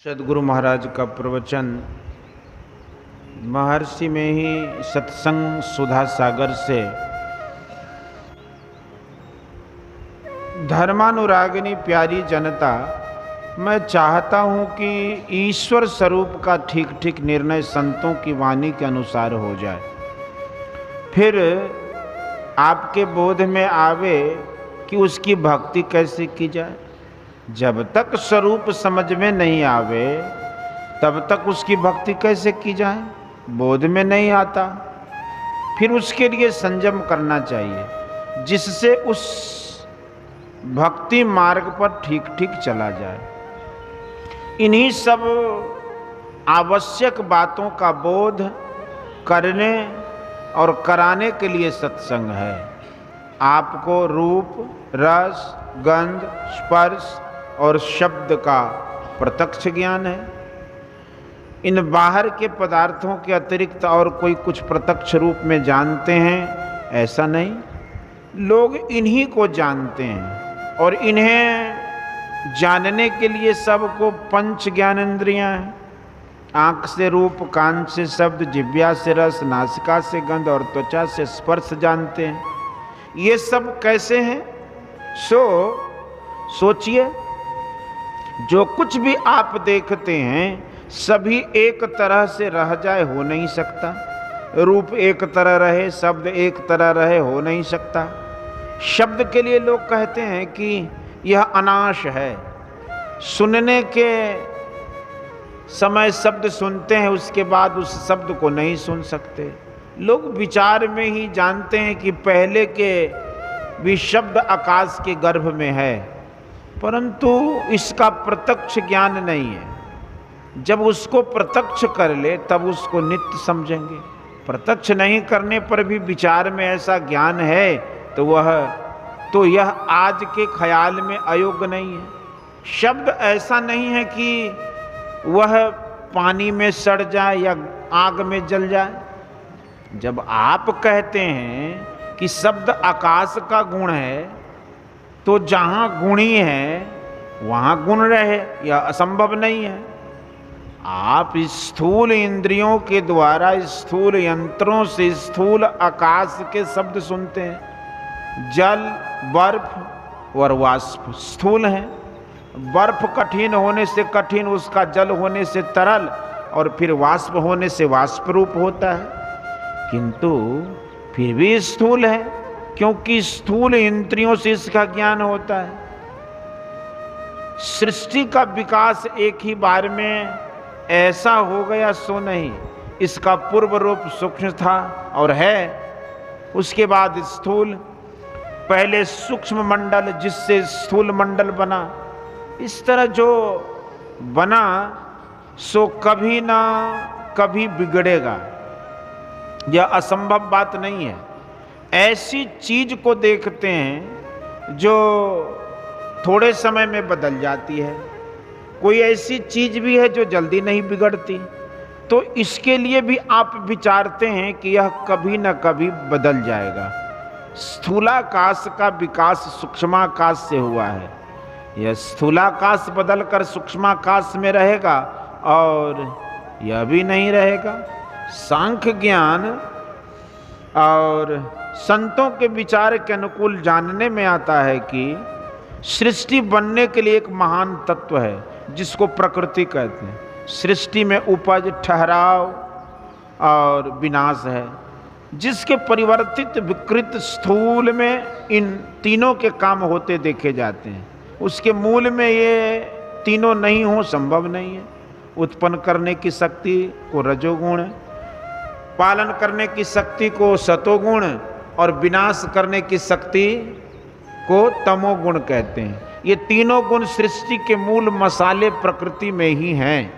सदगुरु महाराज का प्रवचन महर्षि में ही सत्संग सुधा सागर से धर्मानुरागिनी प्यारी जनता, मैं चाहता हूँ कि ईश्वर स्वरूप का ठीक ठीक निर्णय संतों की वाणी के अनुसार हो जाए। फिर आपके बोध में आवे कि उसकी भक्ति कैसे की जाए। जब तक स्वरूप समझ में नहीं आवे तब तक उसकी भक्ति कैसे की जाए, बोध में नहीं आता। फिर उसके लिए संयम करना चाहिए जिससे उस भक्ति मार्ग पर ठीक ठीक चला जाए। इन्हीं सब आवश्यक बातों का बोध करने और कराने के लिए सत्संग है। आपको रूप, रस, गंध, स्पर्श और शब्द का प्रत्यक्ष ज्ञान है। इन बाहर के पदार्थों के अतिरिक्त और कोई कुछ प्रत्यक्ष रूप में जानते हैं, ऐसा नहीं। लोग इन्हीं को जानते हैं और इन्हें जानने के लिए सबको पंच ज्ञानेंद्रियां हैं। आँख से रूप, कान से शब्द, जिह्वा से रस, नासिका से गंध और त्वचा से स्पर्श जानते हैं। ये सब कैसे हैं? सोचिए, जो कुछ भी आप देखते हैं सभी एक तरह से रह जाए, हो नहीं सकता। रूप एक तरह रहे, शब्द एक तरह रहे, हो नहीं सकता। शब्द के लिए लोग कहते हैं कि यह अनाश है। सुनने के समय शब्द सुनते हैं, उसके बाद उस शब्द को नहीं सुन सकते। लोग विचार में ही जानते हैं कि पहले के भी शब्द आकाश के गर्भ में है, परंतु इसका प्रत्यक्ष ज्ञान नहीं है। जब उसको प्रत्यक्ष कर ले तब उसको नित्य समझेंगे। प्रत्यक्ष नहीं करने पर भी विचार में ऐसा ज्ञान है तो यह आज के ख्याल में अयोग्य नहीं है। शब्द ऐसा नहीं है कि वह पानी में सड़ जाए या आग में जल जाए। जब आप कहते हैं कि शब्द आकाश का गुण है, तो जहाँ गुणी है वहाँ गुण रहे, यह असंभव नहीं है। आप स्थूल इंद्रियों के द्वारा स्थूल यंत्रों से स्थूल आकाश के शब्द सुनते हैं। जल, बर्फ और वाष्प स्थूल हैं। बर्फ कठिन होने से कठिन, उसका जल होने से तरल और फिर वाष्प होने से वाष्प रूप होता है, किंतु फिर भी स्थूल है, क्योंकि स्थूल इंद्रियों से इसका ज्ञान होता है। सृष्टि का विकास एक ही बार में ऐसा हो गया सो नहीं। इसका पूर्व रूप सूक्ष्म था और है, उसके बाद स्थूल, पहले सूक्ष्म मंडल जिससे स्थूल मंडल बना। इस तरह जो बना सो कभी ना कभी बिगड़ेगा, यह असंभव बात नहीं है। ऐसी चीज को देखते हैं जो थोड़े समय में बदल जाती है, कोई ऐसी चीज भी है जो जल्दी नहीं बिगड़ती, तो इसके लिए भी आप विचारते हैं कि यह कभी न कभी बदल जाएगा। स्थूलाकाश का विकास सूक्ष्माकाश से हुआ है। यह स्थूलाकाश बदलकर सूक्ष्माकाश में रहेगा और यह भी नहीं रहेगा। सांख्य ज्ञान और संतों के विचार के अनुकूल जानने में आता है कि सृष्टि बनने के लिए एक महान तत्व है जिसको प्रकृति कहते हैं। सृष्टि में उपज, ठहराव और विनाश है, जिसके परिवर्तित, विकृत, स्थूल में इन तीनों के काम होते देखे जाते हैं। उसके मूल में ये तीनों नहीं हो संभव नहीं है। उत्पन्न करने की शक्ति को रजोगुण, पालन करने की शक्ति को सतोगुण और विनाश करने की शक्ति को तमोगुण कहते हैं। ये तीनों गुण सृष्टि के मूल मसाले प्रकृति में ही हैं।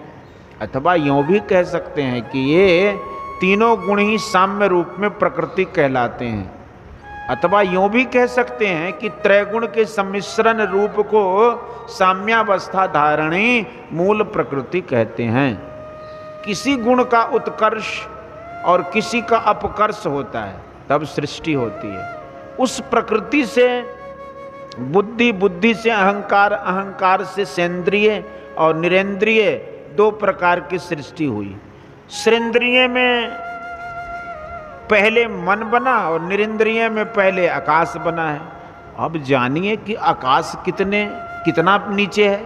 अथवा यूँ भी कह सकते हैं कि ये तीनों गुण ही साम्य रूप में प्रकृति कहलाते हैं। अथवा यूँ भी कह सकते हैं कि त्रैगुण के सम्मिश्रण रूप को साम्यावस्था धारणी मूल प्रकृति कहते हैं। किसी गुण का उत्कर्ष और किसी का अपकर्ष होता है, तब सृष्टि होती है। उस प्रकृति से बुद्धि, बुद्धि से अहंकार, अहंकार से सेंद्रिय और निरेंद्रिय दो प्रकार की सृष्टि हुई। सृंद्रिय में पहले मन बना और निरेंद्रिय में पहले आकाश बना है। अब जानिए कि आकाश कितना नीचे है।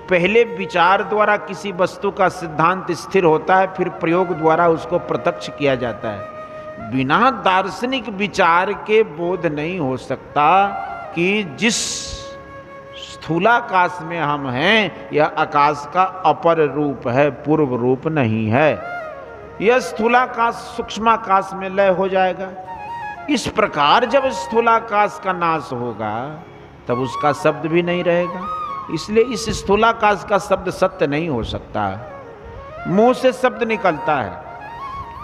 पहले विचार द्वारा किसी वस्तु का सिद्धांत स्थिर होता है, फिर प्रयोग द्वारा उसको प्रत्यक्ष किया जाता है। बिना दार्शनिक विचार के बोध नहीं हो सकता कि जिस स्थूलाकाश में हम हैं यह आकाश का अपर रूप है, पूर्व रूप नहीं है। यह स्थूलाकाश सूक्ष्माकाश में लय हो जाएगा। इस प्रकार जब स्थूलाकाश का नाश होगा तब उसका शब्द भी नहीं रहेगा। इसलिए इस स्थूलाकाश का शब्द सत्य नहीं हो सकता। मुंह से शब्द निकलता है,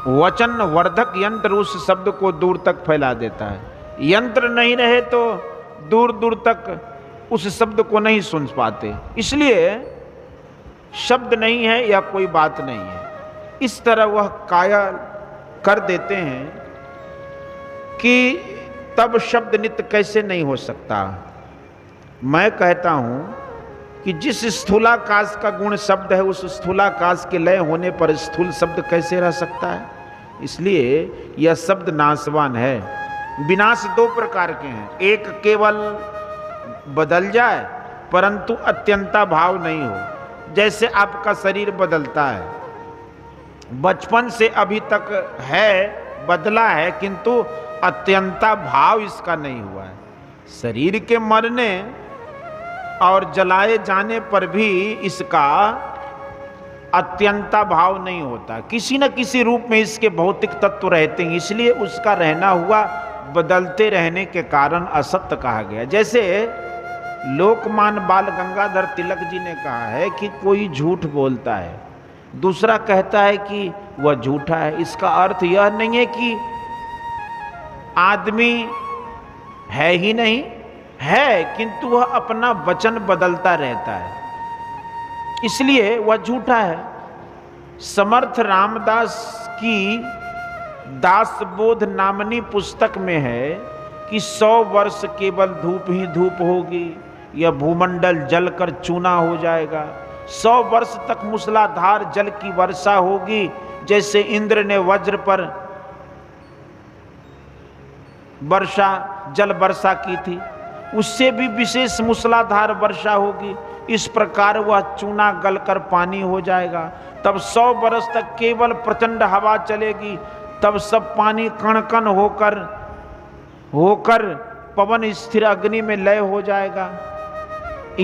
वचन वर्धक यंत्र उस शब्द को दूर तक फैला देता है। यंत्र नहीं रहे तो दूर दूर तक उस शब्द को नहीं सुन पाते। इसलिए शब्द नहीं है या कोई बात नहीं है। इस तरह वह काया कर देते हैं कि तब शब्द नित्य कैसे नहीं हो सकता। मैं कहता हूं कि जिस स्थूलाकाश का गुण शब्द है उस स्थूलाकाश के लय होने पर स्थूल शब्द कैसे रह सकता है। इसलिए यह शब्द नाशवान है। विनाश दो प्रकार के हैं, एक केवल बदल जाए परंतु अत्यंता भाव नहीं हो। जैसे आपका शरीर बदलता है, बचपन से अभी तक है, बदला है, किंतु अत्यंता भाव इसका नहीं हुआ है। शरीर के मरने और जलाए जाने पर भी इसका अत्यंता भाव नहीं होता। किसी न किसी रूप में इसके भौतिक तत्व रहते हैं, इसलिए उसका रहना हुआ बदलते रहने के कारण असत्य कहा गया। जैसे लोकमान बाल गंगाधर तिलक जी ने कहा है कि कोई झूठ बोलता है, दूसरा कहता है कि वह झूठा है। इसका अर्थ यह नहीं है कि आदमी है ही नहीं है, किंतु वह अपना वचन बदलता रहता है, इसलिए वह झूठा है। समर्थ रामदास की दासबोध नामनी पुस्तक में है कि 100 वर्ष केवल धूप ही धूप होगी, यह भूमंडल जलकर चूना हो जाएगा। 100 वर्ष तक मूसलाधार जल की वर्षा होगी, जैसे इंद्र ने वज्र पर जल वर्षा की थी, उससे भी विशेष मूसलाधार वर्षा होगी। इस प्रकार वह चूना गलकर पानी हो जाएगा। तब 100 वर्ष तक केवल प्रचंड हवा चलेगी, तब सब पानी कण कण होकर पवन स्थिर अग्नि में लय हो जाएगा।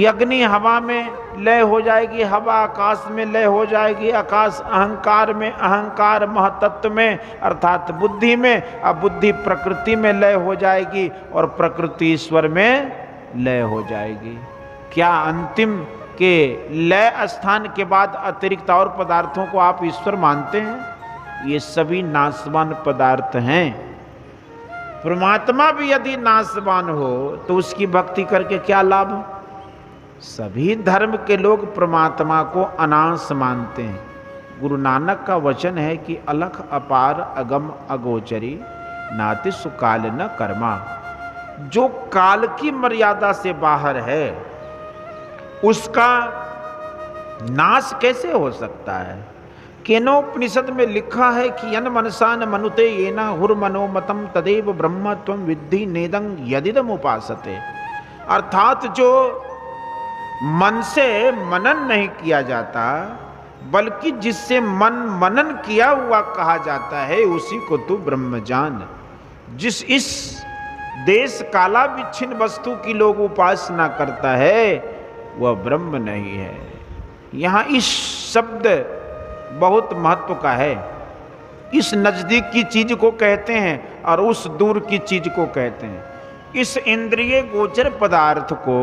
अग्नि हवा में लय हो जाएगी, हवा आकाश में लय हो जाएगी, आकाश अहंकार में, अहंकार महतत्व में अर्थात बुद्धि में, अब बुद्धि प्रकृति में लय हो जाएगी और प्रकृति ईश्वर में लय हो जाएगी। क्या अंतिम के लय स्थान के बाद अतिरिक्त और पदार्थों को आप ईश्वर मानते हैं? ये सभी नाशवान पदार्थ हैं। परमात्मा भी यदि नाशवान हो तो उसकी भक्ति करके क्या लाभ? सभी धर्म के लोग परमात्मा को अनाश मानते हैं। गुरु नानक का वचन है कि अलख अपार अगम अगोचरी नाति सुकाल न कर्मा। जो काल की मर्यादा से बाहर है उसका नाश कैसे हो सकता है? केनोपनिषद में लिखा है कि यन मनसा न मनुते येना हुर मनोमतम तदेव ब्रह्म त्वं विद्धि नेदं यदिदम उपासते। अर्थात जो मन से मनन नहीं किया जाता बल्कि जिससे मन मनन किया हुआ कहा जाता है उसी को तू ब्रह्म जान। जिस इस देश काला विच्छिन्न वस्तु की लोग उपासना करता है वह ब्रह्म नहीं है। यहाँ इस शब्द बहुत महत्व का है। इस नजदीक की चीज को कहते हैं और उस दूर की चीज को कहते हैं। इस इंद्रिय गोचर पदार्थ को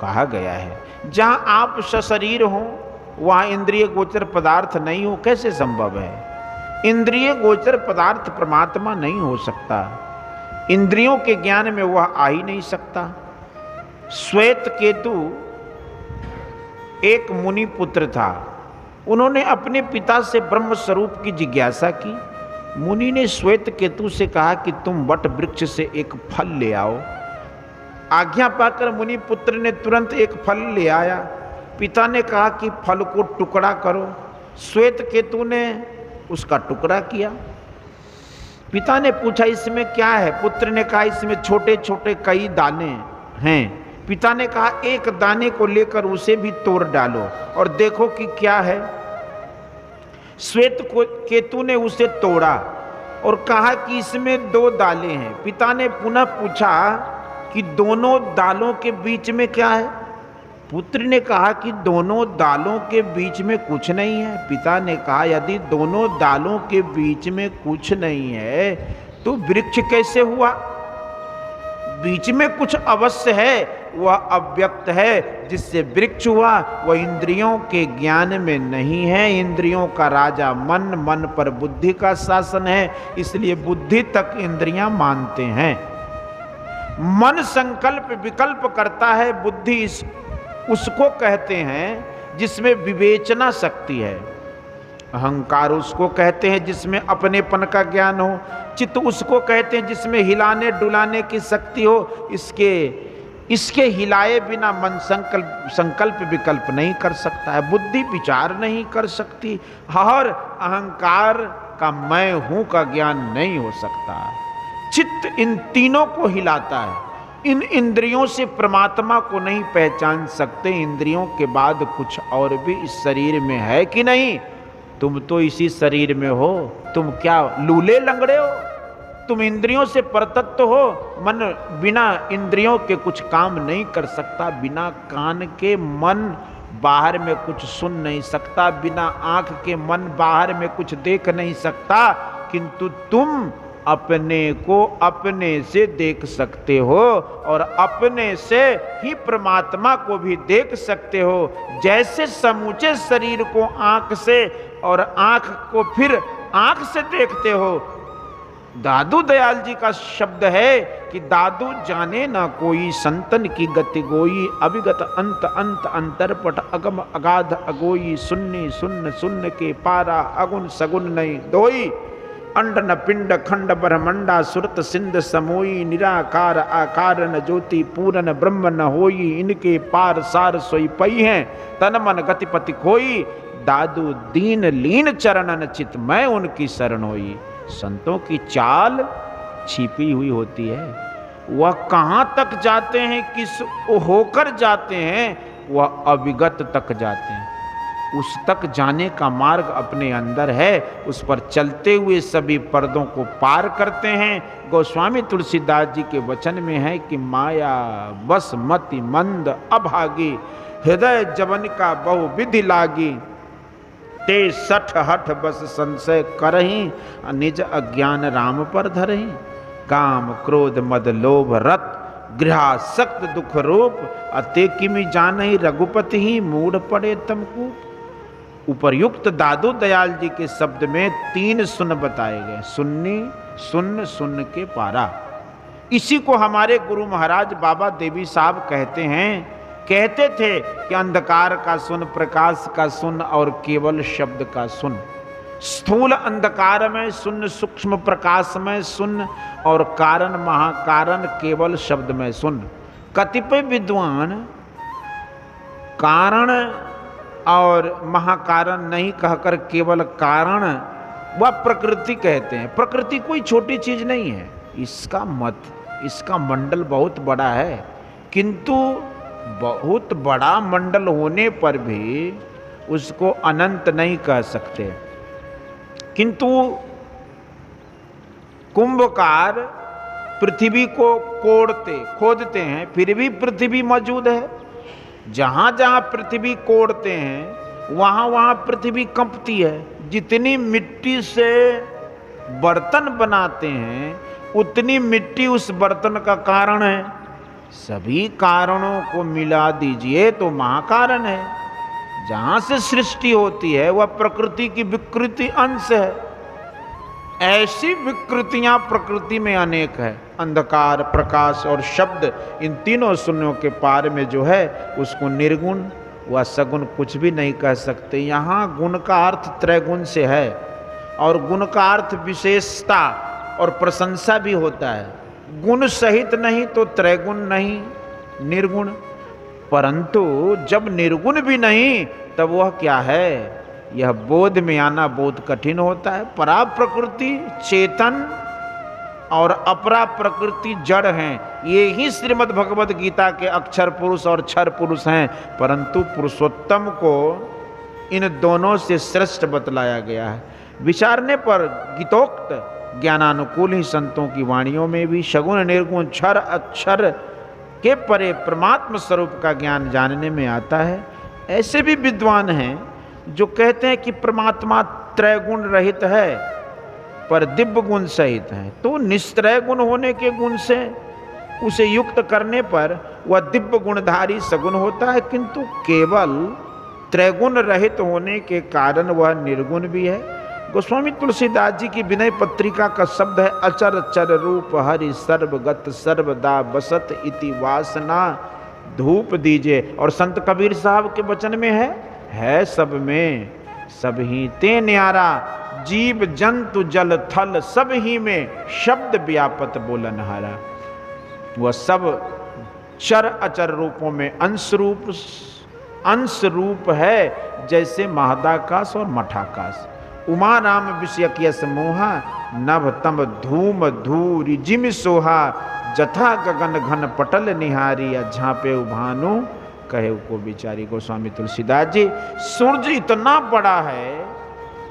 कहा गया है। जहां आप सशरीर हो वहां इंद्रिय गोचर पदार्थ नहीं हो, कैसे संभव है? इंद्रिय गोचर पदार्थ परमात्मा नहीं हो सकता। इंद्रियों के ज्ञान में वह आ ही नहीं सकता। श्वेत केतु एक मुनि पुत्र था। उन्होंने अपने पिता से ब्रह्म स्वरूप की जिज्ञासा की। मुनि ने श्वेत केतु से कहा कि तुम वट वृक्ष से एक फल ले आओ। आज्ञा पाकर मुनि पुत्र ने तुरंत एक फल ले आया। पिता ने कहा कि फल को टुकड़ा करो। श्वेत केतु ने उसका टुकड़ा किया। पिता ने पूछा इसमें क्या है? पुत्र ने कहा इसमें छोटे छोटे कई दाने हैं। पिता ने कहा एक दाने को लेकर उसे भी तोड़ डालो और देखो कि क्या है। श्वेत केतु ने उसे तोड़ा और कहा कि इसमें 2 दालें हैं। पिता ने पुनः पूछा कि दोनों दालों के बीच में क्या है? पुत्र ने कहा कि दोनों दालों के बीच में कुछ नहीं है। पिता ने कहा यदि दोनों दालों के बीच में कुछ नहीं है तो वृक्ष कैसे हुआ? बीच में कुछ अवश्य है, वह अव्यक्त है। जिससे वृक्ष हुआ वह इंद्रियों के ज्ञान में नहीं है। इंद्रियों का राजा मन, मन पर बुद्धि का शासन है, इसलिए बुद्धि तक इंद्रियां मानते हैं। मन संकल्प विकल्प करता है, बुद्धि उसको कहते हैं जिसमें विवेचना शक्ति है। अहंकार उसको कहते हैं जिसमें अपनेपन का ज्ञान हो। चित्त उसको कहते हैं जिसमें हिलाने डुलाने की शक्ति हो। इसके हिलाए बिना मन संकल्प विकल्प नहीं कर सकता है। बुद्धि विचार नहीं कर सकती और अहंकार का मैं हूं का ज्ञान नहीं हो सकता। चित्त इन तीनों को हिलाता है। इन इंद्रियों से परमात्मा को नहीं पहचान सकते। इंद्रियों के बाद कुछ और भी इस शरीर में है कि नहीं? तुम तो इसी शरीर में हो। तुम क्या लूले लंगड़े हो? तुम इंद्रियों से परतत्व हो। मन बिना इंद्रियों के कुछ काम नहीं कर सकता। बिना कान के मन बाहर में कुछ सुन नहीं सकता। बिना आंख के मन बाहर में कुछ देख नहीं सकता। किंतु तुम अपने को अपने से देख सकते हो और अपने से ही परमात्मा को भी देख सकते हो। जैसे समूचे शरीर को आंख से और आंख को फिर आंख से देखते हो। दादू दयाल जी का शब्द है कि दादू जाने ना कोई संतन की गति गोई, अभिगत अंत अंत अंतरपट अगम अगाध अगोई, सुन्नी सुन्न सुन्न के पारा अगुन सगुन नहीं दोई, अंडन पिंड खंड ब्रह्मंडा सुरत सिंध समोई, निराकार आकार न ज्योति पूरन ब्रह्म न होई, इनके पार सार सोई पई हैं, तन मन गतिपति खोई, दादू दीन लीन चरणन चित मैं उनकी शरण होई। संतों की चाल छिपी हुई होती है। वह कहाँ तक जाते हैं, किस होकर जाते हैं, वह अविगत तक जाते हैं। उस तक जाने का मार्ग अपने अंदर है। उस पर चलते हुए सभी पर्दों को पार करते हैं। गोस्वामी तुलसीदास जी के वचन में है कि माया बस मति मंद अभागी, हृदय जवन का बहु विधि लागी, ते सठ हठ बस संशय करही, निज अज्ञान राम पर धरही, काम क्रोध मद लोभ रत गृहासक्त दुख रूप, अते किमि जानहि रघुपति ही मूढ़ पड़े तमकूप। उपर्युक्त दादू दयाल जी के शब्द में 3 सुन बताए गए। सुन्नी सुन्न सुन्न के पारा। इसी को हमारे गुरु महाराज बाबा देवी साहब कहते थे कि अंधकार का सुन, प्रकाश का सुन और केवल शब्द का सुन। स्थूल अंधकार में सुन, सूक्ष्म प्रकाश में सुन और कारण महाकारण केवल शब्द में सुन। कतिपय विद्वान कारण और महाकारण नहीं कहकर केवल कारण व प्रकृति कहते हैं। प्रकृति कोई छोटी चीज नहीं है। इसका मंडल बहुत बड़ा है, किंतु बहुत बड़ा मंडल होने पर भी उसको अनंत नहीं कह सकते। किंतु कुंभकार पृथ्वी को खोदते हैं, फिर भी पृथ्वी मौजूद है। जहां जहां पृथ्वी कोड़ते हैं वहां वहां पृथ्वी कंपती है। जितनी मिट्टी से बर्तन बनाते हैं उतनी मिट्टी उस बर्तन का कारण है। सभी कारणों को मिला दीजिए तो महाकारण है। जहां से सृष्टि होती है वह प्रकृति की विकृति अंश है। ऐसी विकृतियां प्रकृति में अनेक है। अंधकार, प्रकाश और शब्द, इन तीनों शून्यों के पार में जो है उसको निर्गुण व सगुण कुछ भी नहीं कह सकते। यहाँ गुण का अर्थ त्रैगुण से है और गुण का अर्थ विशेषता और प्रशंसा भी होता है। गुण सहित नहीं तो त्रैगुण नहीं, निर्गुण। परंतु जब निर्गुण भी नहीं तब वह क्या है, यह बोध में आना बहुत कठिन होता है। परा प्रकृति चेतन और अपरा प्रकृति जड़ हैं, ये ही श्रीमद् भगवद गीता के अक्षर पुरुष और क्षर पुरुष हैं। परंतु पुरुषोत्तम को इन दोनों से श्रेष्ठ बतलाया गया है। विचारने पर गीतोक्त ज्ञानानुकूल ही संतों की वाणियों में भी सगुण निर्गुण क्षर अक्षर के परे परमात्म स्वरूप का ज्ञान जानने में आता है। ऐसे भी विद्वान हैं जो कहते हैं कि परमात्मा त्रैगुण रहित है पर दिव्य गुण सहित है, तो निस्त्रय गुण होने के गुण से उसे युक्त करने पर वह दिव्य गुणधारी सगुण होता है, किंतु केवल त्रैगुण रहित होने के कारण वह निर्गुण भी है। गोस्वामी तुलसीदास जी की विनय पत्रिका का शब्द है, अचर चर रूप हरि सर्वगत सर्वदा बसत इति वासना धूप दीजे। और संत कबीर साहब के वचन में है सब में सब ही ते न्यारा, जीव जंतु जल थल सब ही में शब्द व्यापत बोलनहारा। वह सब चर अचर रूपों में अंश रूप है, जैसे महदाकाश और मठाकाश। उमा राम विषयक यस मोहा, नभ तम धूम धूरी जिम सोहा, जथा गगन घन पटल निहारी, झांपे भानु कहे को बिचारी। गोस्वामी तुलसीदास जी, सूर्य इतना बड़ा है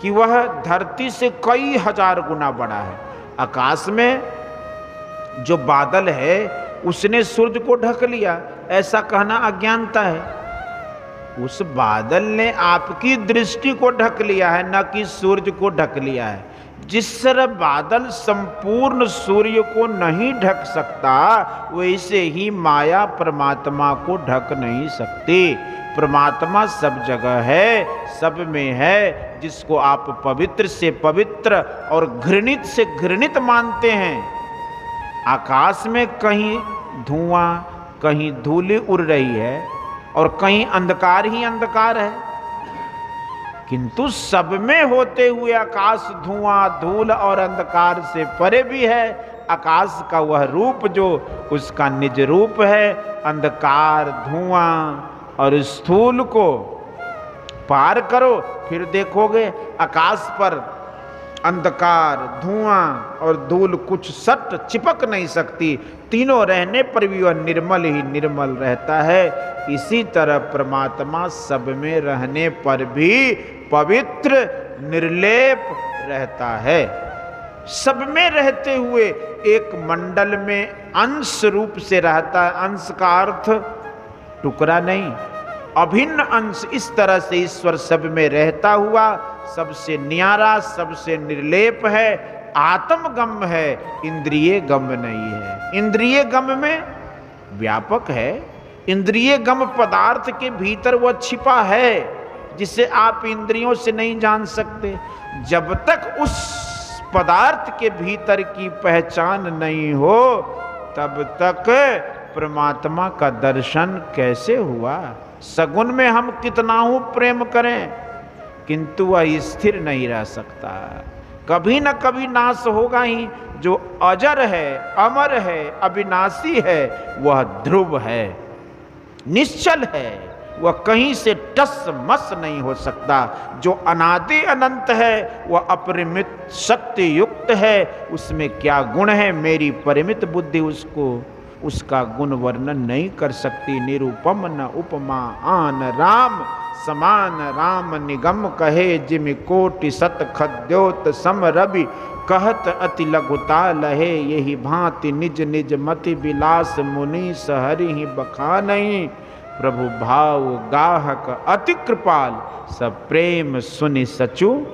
कि वह धरती से कई हजार गुना बड़ा है। आकाश में जो बादल है उसने सूर्य को ढक लिया, ऐसा कहना अज्ञानता है। उस बादल ने आपकी दृष्टि को ढक लिया है, न कि सूर्य को ढक लिया है। जिस तरह बादल संपूर्ण सूर्य को नहीं ढक सकता, वैसे ही माया परमात्मा को ढक नहीं सकती। परमात्मा सब जगह है, सब में है। जिसको आप पवित्र से पवित्र और घृणित से घृणित मानते हैं, आकाश में कहीं धुआं कहीं धूली उड़ रही है और कहीं अंधकार ही अंधकार है, किंतु सब में होते हुए आकाश धुआं धूल और अंधकार से परे भी है। आकाश का वह रूप जो उसका निज रूप है, अंधकार धुआं और स्थूल को पार करो, फिर देखोगे आकाश पर अंधकार धुआं और धूल कुछ सट चिपक नहीं सकती। तीनों रहने पर भी वह निर्मल ही निर्मल रहता है। इसी तरह परमात्मा सब में रहने पर भी पवित्र निर्लेप रहता है। सब में रहते हुए एक मंडल में अंश रूप से रहता है। अंश का अर्थ टुकड़ा नहीं, अभिन्न अंश। इस तरह से ईश्वर सब में रहता हुआ सबसे न्यारा सबसे निर्लेप है, आत्मगम है, इंद्रिय गम नहीं है। इंद्रिय गम में व्यापक है, इंद्रिय गम पदार्थ के भीतर वह छिपा है जिसे आप इंद्रियों से नहीं जान सकते। जब तक उस पदार्थ के भीतर की पहचान नहीं हो तब तक परमात्मा का दर्शन कैसे हुआ। सगुन में हम कितना ही प्रेम करें किंतु वह स्थिर नहीं रह सकता, कभी न कभी नाश होगा ही। जो अजर है, अमर है, अविनाशी है, वह ध्रुव है, निश्चल है, वह कहीं से टस मस नहीं हो सकता। जो अनादि अनंत है वह अपरिमित शक्ति युक्त है। उसमें क्या गुण है, मेरी परिमित बुद्धि उसका गुण वर्णन नहीं कर सकती। निरूपम न उपमा आन राम, समान राम निगम कहे, जिम कोटि सत खद्योत सम रवि, कहत अति लघुता लहे, यही भांति निज निज मति विलास, मुनि सहरि ही बखा नहीं, प्रभु भाव गाहक अति कृपाल, सब प्रेम सुनि सचु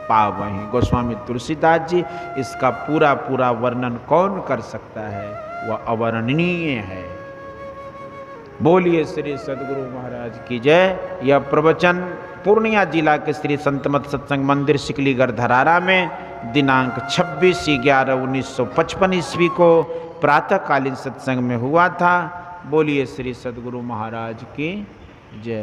पावहीं। गोस्वामी तुलसीदास जी, इसका पूरा पूरा वर्णन कौन कर सकता है, वह अवर्णनीय है। बोलिए श्री सद्गुरु महाराज की जय। यह प्रवचन पूर्णिया जिला के श्री संतमत सत्संग मंदिर सिकलीगढ़ धरारा में दिनांक 26/11/1955 ईस्वी को प्रातःकालीन सत्संग में हुआ था। बोलिए श्री सद्गुरु महाराज की जय।